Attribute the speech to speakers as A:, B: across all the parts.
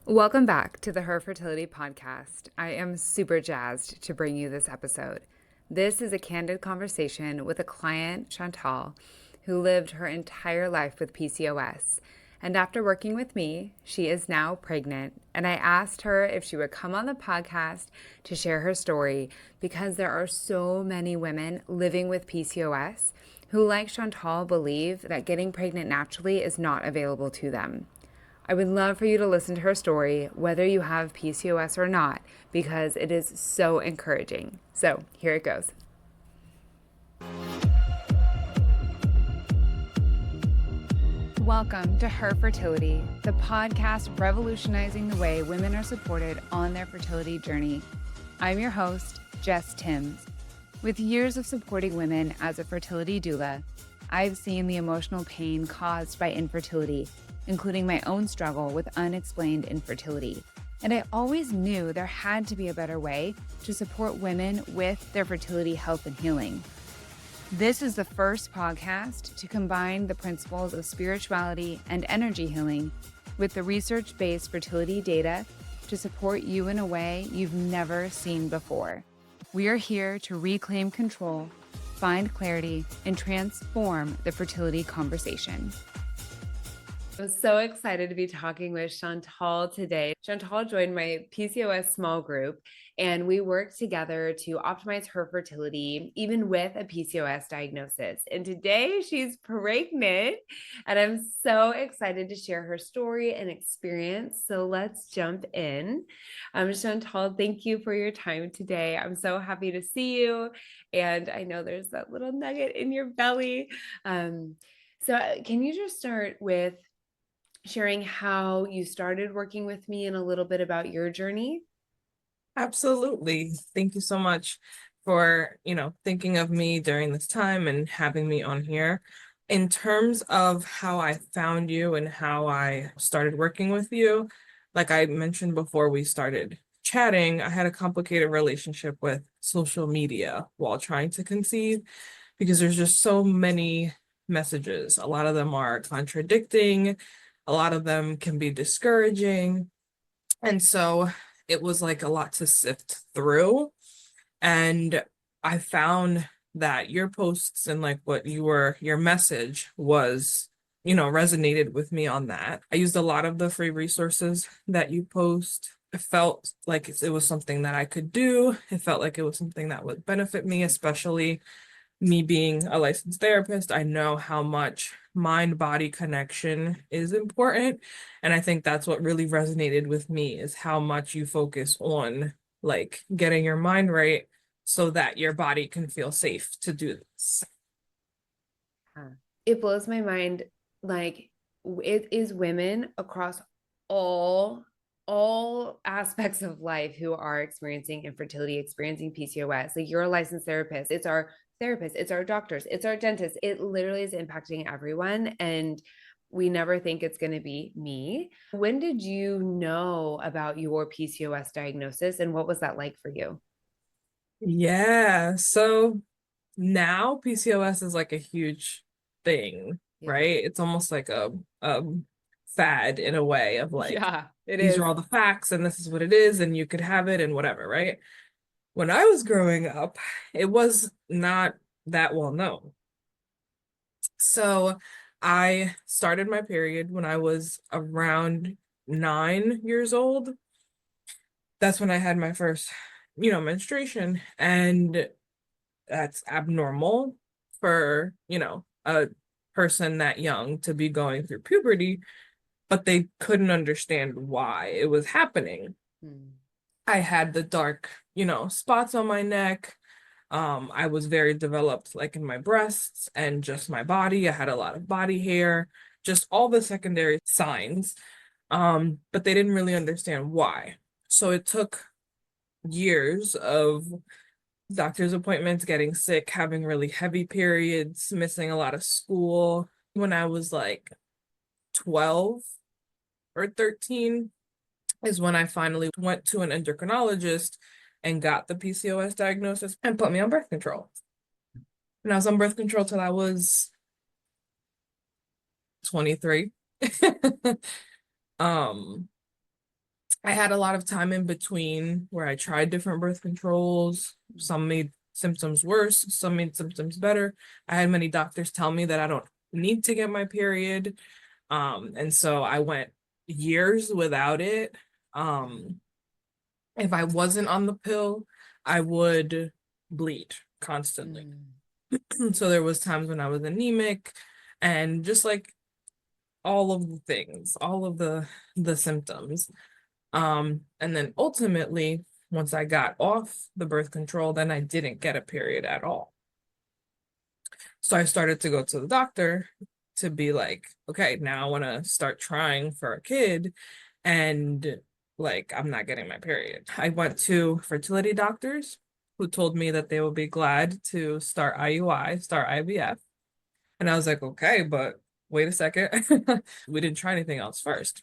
A: Welcome back to the Her Fertility podcast. I am super jazzed to bring you this episode. This is a candid conversation with a client, Chantal, who lived her entire life with PCOS. And after working with me, she is now pregnant. And I asked her if she would come on the podcast to share her story because there are so many women living with PCOS who, like Chantal, believe that getting pregnant naturally is not available to them. I would love for you to listen to her story, whether you have PCOS or not, because it is so encouraging. So here it goes. Welcome to Her Fertility, the podcast revolutionizing the way women are supported on their fertility journey. I'm your host, Jess Tims. With years of supporting women as a fertility doula, I've seen the emotional pain caused by infertility, including my own struggle with unexplained infertility. And I always knew there had to be a better way to support women with their fertility health and healing. This is the first podcast to combine the principles of spirituality and energy healing with the research-based fertility data to support you in a way you've never seen before. We are here to reclaim control, find clarity, and transform the fertility conversation. I'm so excited to be talking with Chantal today. Chantal joined my PCOS small group, and we worked together to optimize her fertility, even with a PCOS diagnosis. And today she's pregnant, and I'm so excited to share her story and experience. So let's jump in. Chantal, thank you for your time today. I'm so happy to see you. And I know there's that little nugget in your belly. So can you just start with sharing how you started working with me and a little bit about your journey?
B: Absolutely. Thank you so much for, thinking of me during this time and having me on here. In terms of how I found you and how I started working with you, like I mentioned before we started chatting, I had a complicated relationship with social media while trying to conceive because there's just so many messages. A lot of them are contradicting, a lot of them can be discouraging. And so it was like a lot to sift through. And I found that your posts and like your message was, resonated with me on that. I used a lot of the free resources that you post. It felt like it was something that I could do. It felt like it was something that would benefit me, especially me being a licensed therapist. I know how much mind-body connection is important. And I think that's what really resonated with me is how much you focus on like getting your mind right so that your body can feel safe to do this.
A: It blows my mind. Like, it is women across all aspects of life who are experiencing infertility, experiencing PCOS. Like, you're a licensed therapist. It's our therapists, it's our doctors, it's our dentists. It literally is impacting everyone. And we never think it's going to be me. When did you know about your PCOS diagnosis and what was that like for you?
B: Yeah. So now PCOS is like a huge thing,
A: Yeah.
B: right? It's almost like a fad in a way of like,
A: Yeah, it
B: these
A: is.
B: are all the facts and this is what it is and you could have it and whatever, right? When I was growing up, it was not that well known. So I started my period when I was around 9 years old. That's when I had my first, menstruation. And that's abnormal for, a person that young to be going through puberty, but they couldn't understand why it was happening.
A: Hmm.
B: I had the dark, spots on my neck. I was very developed like in my breasts and just my body. I had a lot of body hair, just all the secondary signs. But they didn't really understand why. So it took years of doctor's appointments, getting sick, having really heavy periods, missing a lot of school. When I was like 12 or 13 is when I finally went to an endocrinologist and got the PCOS diagnosis and put me on birth control. And I was on birth control till I was 23. um I had a lot of time in between where I tried different birth controls. Some made symptoms worse, some made symptoms better. I had many doctors tell me that I don't need to get my period. And so I went years without it. If I wasn't on the pill, I would bleed constantly. So there was times when I was anemic and just like all of the things, all of the symptoms. And then ultimately, once I got off the birth control, then I didn't get a period at all. So I started to go to the doctor to be like, okay, now I want to start trying for a kid. And like, I'm not getting my period. I went to fertility doctors who told me that they would be glad to start IUI, start IVF. And I was like, okay, but wait a second. We didn't try anything else first.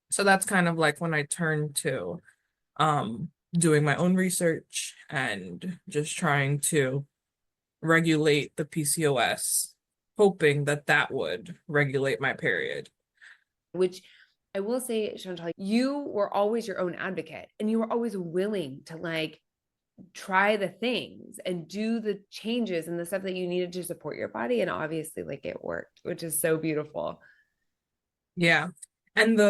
B: So that's kind of like when I turned to doing my own research and just trying to regulate the PCOS, hoping that that would regulate my period.
A: Which I will say, Chantal, you were always your own advocate and you were always willing to like try the things and do the changes and the stuff that you needed to support your body. And obviously, like it worked, which is so beautiful.
B: Yeah. And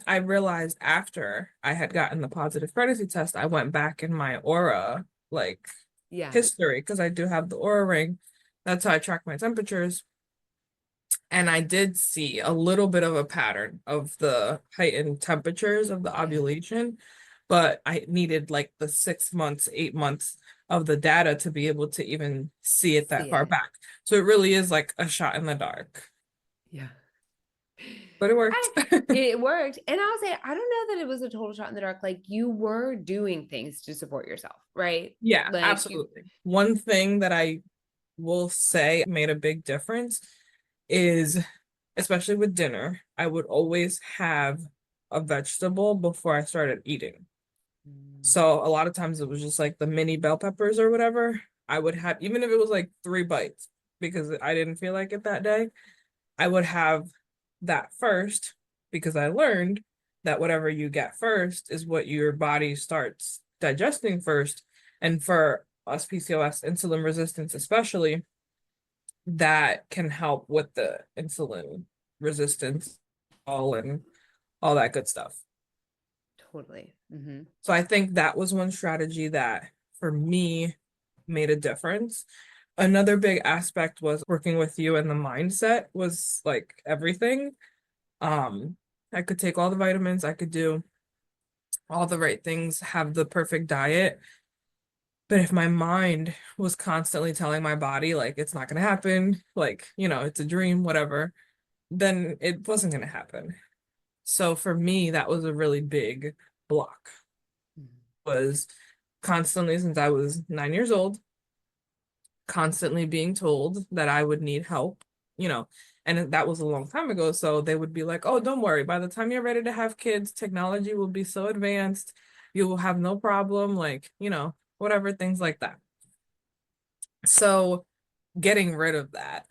B: I realized after I had gotten the positive pregnancy test, I went back in my aura, like history, because I do have the aura ring. That's how I track my temperatures. And I did see a little bit of a pattern of the heightened temperatures of the ovulation, but I needed like the 6 months, 8 months of the data to be able to even see it that far back. So it really is like a shot in the dark.
A: Yeah.
B: But it worked.
A: It worked. And I'll say, I don't know that it was a total shot in the dark. Like you were doing things to support yourself, right?
B: Yeah,
A: like
B: absolutely. One thing that I will say made a big difference is, especially with dinner, I would always have a vegetable before I started eating. So a lot of times it was just like the mini bell peppers or whatever. I would have, even if it was like 3 bites, because I didn't feel like it that day, I would have that first because I learned that whatever you get first is what your body starts digesting first. And for us PCOS, insulin resistance especially, that can help with the insulin resistance and all that good stuff.
A: Totally.
B: So I think that was one strategy that for me made a difference. Another big aspect was working with you, and the mindset was like everything. I could take all the vitamins, I could do all the right things, have the perfect diet. But if my mind was constantly telling my body, like, it's not going to happen, like, it's a dream, whatever, then it wasn't going to happen. So for me, that was a really big block, was constantly, since I was 9 years old, constantly being told that I would need help, and that was a long time ago. So they would be like, oh, don't worry. By the time you're ready to have kids, technology will be so advanced. You will have no problem, like, whatever, things like that. So getting rid of that,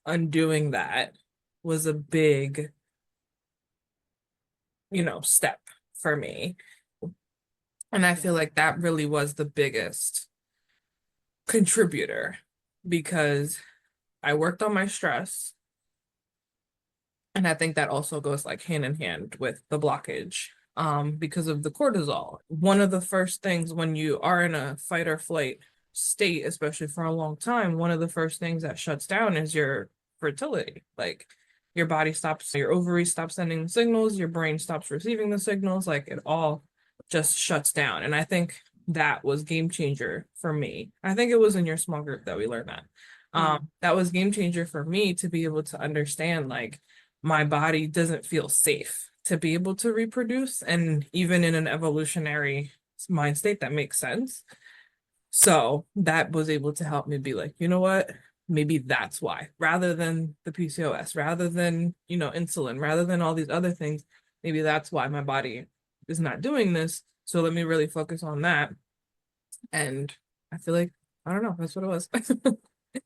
B: undoing that was a big, step for me. And I feel like that really was the biggest contributor because I worked on my stress. And I think that also goes like hand in hand with the blockage because of the cortisol. One of the first things when you are in a fight or flight state, especially for a long time, one of the first things that shuts down is your fertility. Like your body stops, your ovaries stop sending signals, your brain stops receiving the signals, like it all just shuts down. And I think that was game changer for me. I think it was in your small group that we learned that. That was game changer for me to be able to understand like my body doesn't feel safe to be able to reproduce. And even in an evolutionary mind state, that makes sense. So that was able to help me be like, you know what? Maybe that's why, rather than the PCOS, rather than, insulin, rather than all these other things, maybe that's why my body is not doing this. So let me really focus on that. And I feel like, I don't know, that's what it was.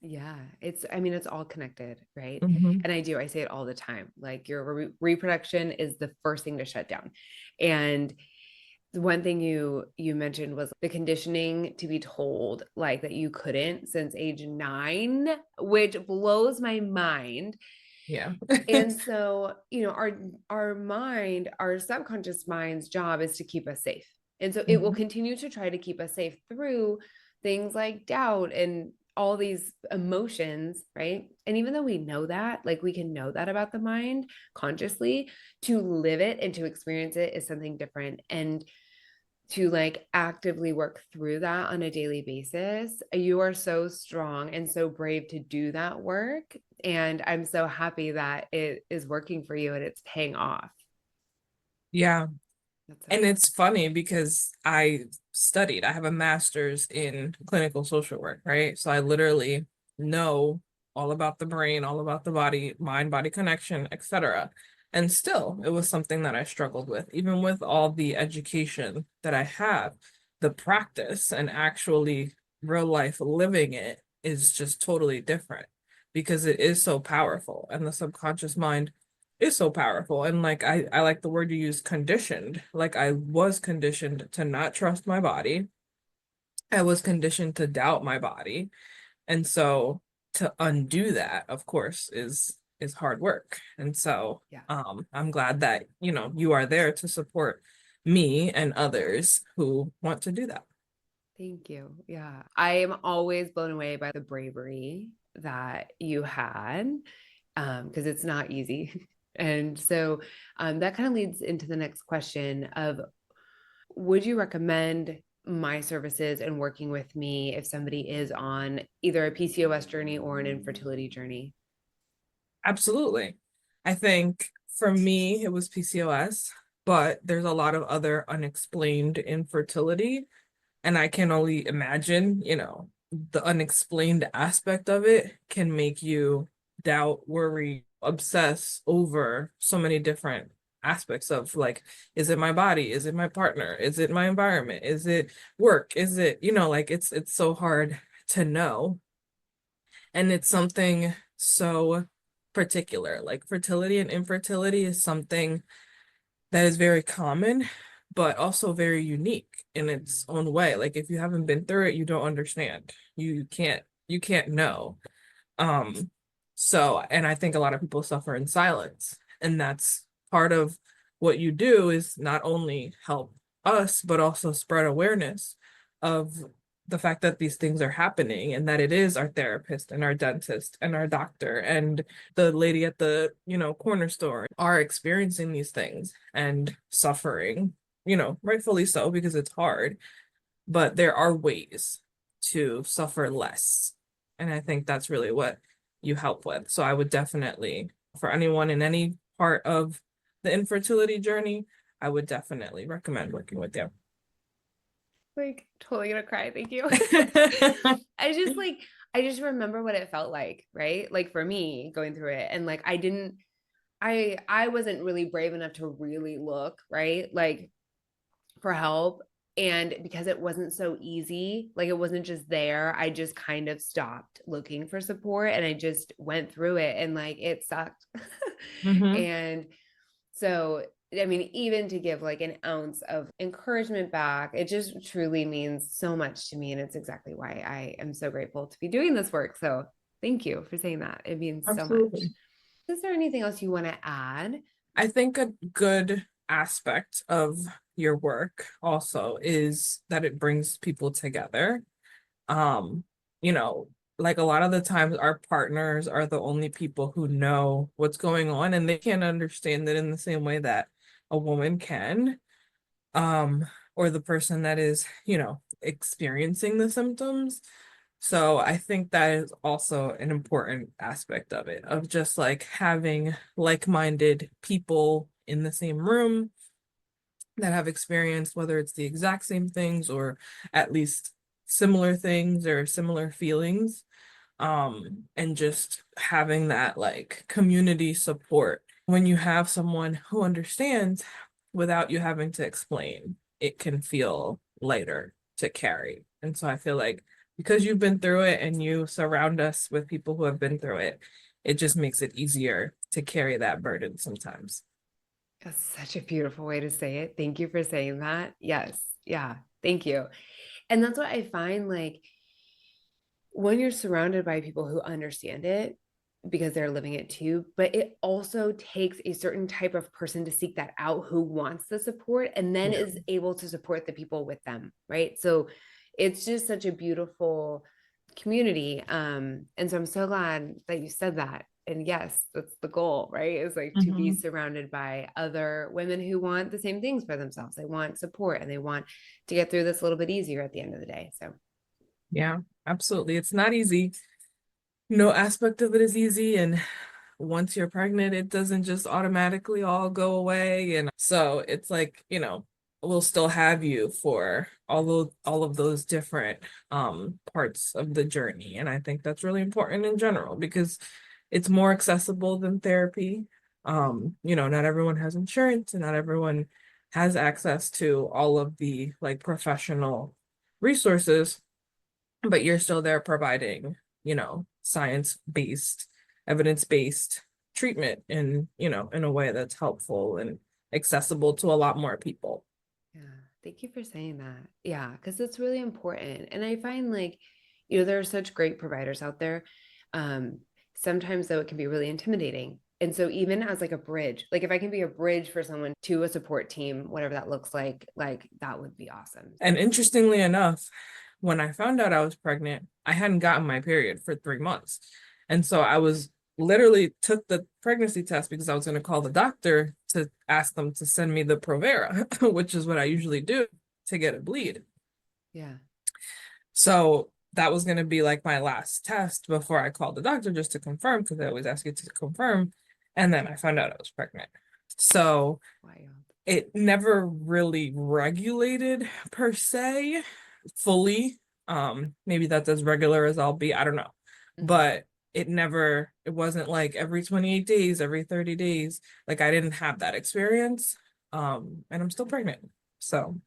A: Yeah, it's all connected, right?
B: Mhm.
A: And I say it all the time. Like your reproduction is the first thing to shut down. And the one thing you mentioned was the conditioning to be told like that you couldn't since age 9, which blows my mind.
B: Yeah.
A: And so, our mind, our subconscious mind's job is to keep us safe. And so it will
B: Mhm.
A: continue to try to keep us safe through things like doubt and all these emotions, right? And even though we know that, like we can know that about the mind consciously, to live it and to experience it is something different. And to like actively work through that on a daily basis. You are so strong and so brave to do that work. And I'm so happy that it is working for you and it's paying off.
B: Yeah.
A: That's so
B: And
A: cool.
B: it's funny because I have a master's in clinical social work, right? So I literally know all about the brain, all about the body, mind body connection, etc. And still, it was something that I struggled with, even with all the education that I have. The practice and actually real life living it is just totally different because it is so powerful. And the subconscious mind is so powerful. And like I like the word you use, conditioned. Like I was conditioned to not trust my body. I was conditioned to doubt my body. And so to undo that, of course, is hard work. And so
A: Yeah.
B: I'm glad that, you are there to support me and others who want to do that.
A: Thank you. Yeah. I am always blown away by the bravery that you had, because it's not easy. And so that kind of leads into the next question of would you recommend my services and working with me if somebody is on either a PCOS journey or an infertility journey?
B: Absolutely. I think for me, it was PCOS, but there's a lot of other unexplained infertility. And I can only imagine, the unexplained aspect of it can make you doubt, worry, obsess over so many different aspects of like, is it my body? Is it my partner? Is it my environment? Is it work? Is it, like it's so hard to know. And it's something so particular. Like fertility and infertility is something that is very common, but also very unique in its own way. Like if you haven't been through it, you don't understand. You can't know. Um, and I think a lot of people suffer in silence, and that's part of what you do is not only help us, but also spread awareness of the fact that these things are happening and that it is our therapist and our dentist and our doctor and the lady at the, corner store are experiencing these things and suffering, rightfully so because it's hard, but there are ways to suffer less. And I think that's really what you help with. So I would definitely, for anyone in any part of the infertility journey, I would definitely recommend working with you.
A: Like totally gonna cry. Thank you. I just like I just remember what it felt like, right? Like for me going through it and like I wasn't really brave enough to really look, right? Like for help. And because it wasn't so easy, like it wasn't just there, I just kind of stopped looking for support and I just went through it and like it sucked.
B: Hmm.
A: And so, I mean, even to give like an ounce of encouragement back, it just truly means so much to me. And it's exactly why I am so grateful to be doing this work. So, thank you for saying that. It means so much.
B: Absolutely.
A: Is there anything else you want to add?
B: I think a good aspect of your work also is that it brings people together. Um, you know, like a lot of the times our partners are the only people who know what's going on and they can't understand it in the same way that a woman can. Or the person that is, experiencing the symptoms. So I think that is also an important aspect of it, of just like having like-minded people in the same room that have experienced whether it's the exact same things or at least similar things or similar feelings. And just having that like community support when you have someone who understands without you having to explain, it can feel lighter to carry. And so I feel like because you've been through it and you surround us with people who have been through it, it just makes it easier to carry that burden sometimes.
A: That's such a beautiful way to say it. Thank you for saying that. Yes. Yeah. Thank you. And that's what I find, like, when you're surrounded by people who understand it because they're living it too, but it also takes a certain type of person to seek that out who wants the support and then
B: Yeah.
A: is able to support the people with them. Right. So it's just such a beautiful community. And so I'm so glad that you said that. And yes, that's the goal, right? Is like to be surrounded by other women who want the same things for themselves. They want support and they want to get through this a little bit easier at the end of the day. So
B: Yeah, absolutely. It's not easy. No aspect of it is easy. And once you're pregnant, it doesn't just automatically all go away. And so it's like, we'll still have you for all of those different parts of the journey. And I think that's really important in general because it's more accessible than therapy. Not everyone has insurance and not everyone has access to all of the like professional resources, but you're still there providing, science-based, evidence-based treatment in a way that's helpful and accessible to a lot more people.
A: yeah, thank you for saying that. Yeah, because it's really important. And I find, like, there are such great providers out there. Sometimes though it can be really intimidating. And so even as like a bridge, like if I can be a bridge for someone to a support team, whatever that looks like that would be awesome.
B: And interestingly enough, when I found out I was pregnant, I hadn't gotten my period for 3 months. And so I was literally took the pregnancy test because I was going to call the doctor to ask them to send me the Provera, which is what I usually do to get a bleed.
A: Yeah.
B: So that was going to be like my last test before I called the doctor just to confirm, because they always ask you to confirm. And then I found out I was pregnant. So it never really regulated per se fully. Maybe that's as regular as I'll be. I don't know. But it wasn't like every 28 days, every 30 days. Like I didn't have that experience. And I'm still pregnant. So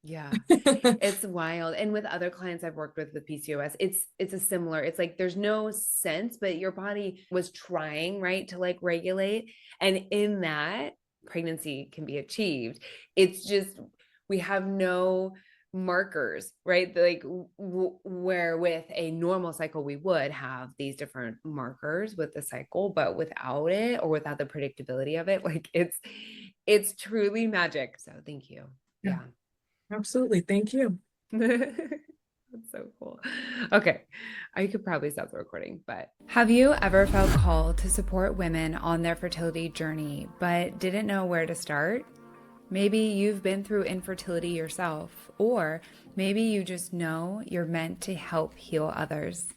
A: yeah, it's wild. And with other clients I've worked with PCOS, it's like there's no sense, but your body was trying, right, to like regulate. And in that, pregnancy can be achieved. It's just we have no markers, right? Like where with a normal cycle we would have these different markers with the cycle, but without it or without the predictability of it, like it's truly magic. So thank you. Yeah.
B: Absolutely. Thank you.
A: That's so cool. Okay. I could probably stop the recording, but have you ever felt called to support women on their fertility journey, but didn't know where to start? Maybe you've been through infertility yourself, or maybe you just know you're meant to help heal others.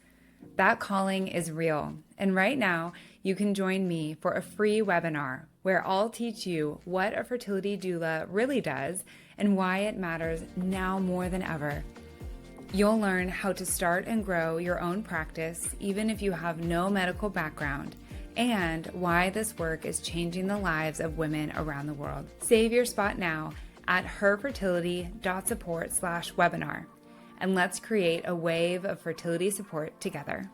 A: That calling is real. And right now, you can join me for a free webinar where I'll teach you what a fertility doula really does and why it matters now more than ever. You'll learn how to start and grow your own practice, even if you have no medical background, and why this work is changing the lives of women around the world. Save your spot now at herfertility.support/webinar, and let's create a wave of fertility support together.